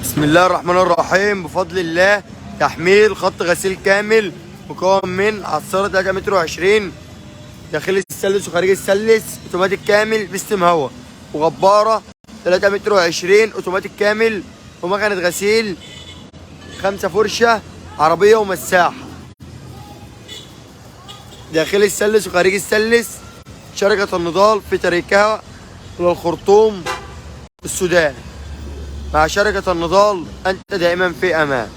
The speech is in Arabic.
بسم الله الرحمن الرحيم. بفضل الله تحميل خط غسيل كامل مكون من عصارة 3 متر و20 داخلي السلس وخارجي السلس اوتوماتيك كامل بستم هوا، وغبارة 3 متر و20 اوتوماتيك كامل، ومكنة غسيل 5 فرشة عربية ومساحة داخلي السلس وخارجي السلس. شركة النضال في طريقها للخرطوم السودان. مع شركة النضال أنت دائما في أمان.